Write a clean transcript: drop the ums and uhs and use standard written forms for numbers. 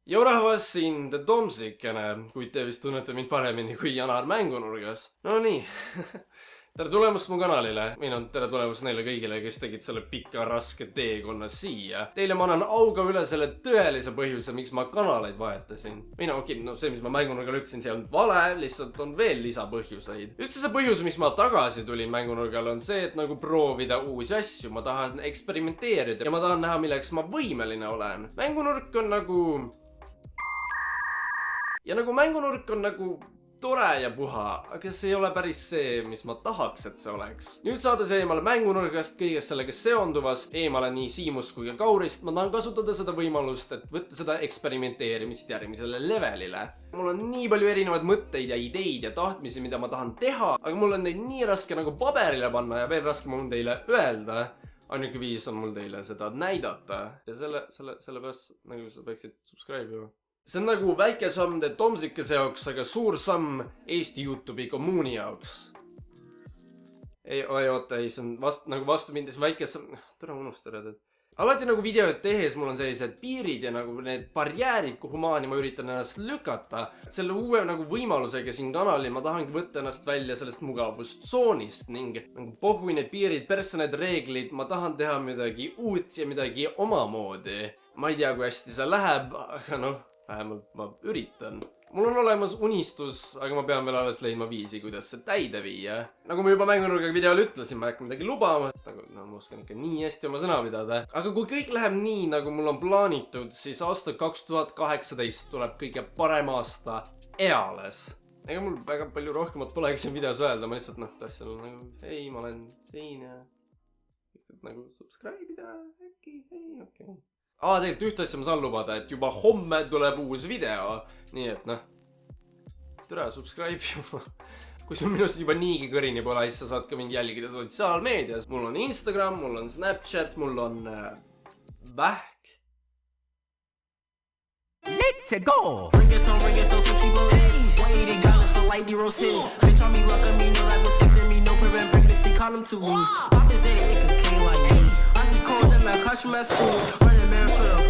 Jo rahvas siin The Tomsikene, kuid te vist tunnete mind paremini kui Janar Mängunurgast. No nii, tere tulemast mu kanalile. Tere tulemast neile kõigile, kes tegid selle pika raske teekonna siia. Teile ma annan auga üle selle tõelise põhjuse, miks ma kanaleid vahetasin. See, mis ma Mängunurgal ütlesin, see on vale, lihtsalt on veel lisapõhjuseid. Üldse see põhjus, miks ma tagasi tulin Mängunurgal, on see, et nagu proovida uusi asju. Ma tahan eksperimenteerida ja ma tahan näha, milleks ma võimeline olen. Mängunurk on nagu... Ja nagu Mängunurk on nagu tore ja puha, aga see ei ole päris see, mis ma tahaks, et see oleks. Nüüd saades eemale Mängunurgast, kõigest sellega seonduvast, eemale nii Siimust kui ka Kaurist, ma tahan kasutada seda võimalust, et võtta seda eksperimenteerimist järgmisele levelile. Mul on nii palju erinevaid mõtteid ja ideid ja tahtmisi, mida ma tahan teha, aga mul on neid nii raske nagu paberile panna ja veel raskem on teile öelda. Ainuke viis on mul teile seda näidata ja sellepärast nagu sa peaksid subscribe ju. See on nagu väike samm The Tomsikese jaoks, aga suur samm Eesti YouTube'i kommuuni jaoks. See on nagu vastu mindes väike samm... Tule unustada. Alati nagu videoid tehes mul on sellised piirid ja nagu need barjäärid, kuhu maani ma üritan ennast lükata. Selle uue nagu võimalusega siin kanalil ma tahangi võtta ennast välja sellest mugavustsoonist ning nagu pohhui need piirid, persse need reeglid, ma tahan teha midagi uut ja midagi omamoodi. Ma ei tea, kui hästi see läheb, aga noh, vähemalt ma üritan. Mul on olemas unistus, aga ma pean veel alles leidma viisi, kuidas see täide viia. Nagu ma juba Mängunurgaga videol ütlesin, ma ei hakka midagi lubama, sest nagu ma oskan ikka nii hästi oma sõna pidada. Aga kui kõik läheb nii, nagu mul on plaanitud, siis aasta 2018 tuleb kõige parem aasta eales. Ega mul väga palju rohkemat polegi siin videos öelda, ma lihtsalt tahtsin nagu, hei, ma olen siin ja lihtsalt nagu subscribe ida, äkki, hei, okei. Tegelikult üht asja ma saan lubada, et juba homme tuleb uus video. Nii et tere, subscribe juba. Kui sul minust juba niigi kõrini pole, siis sa saad ka mind jälgida sotsiaalmeedias. Mul on Instagram, mul on Snapchat, mul on Vähk. Let's go! Ringtone, sushi blow eggs. 180 dollars for light D-Rose hit. Bitch on me, look at me, no like vasectomy, no prevent pregnancy, condom 2 weeks. Pop is it cocaine like these. I be cold in my crush my school. Running man for the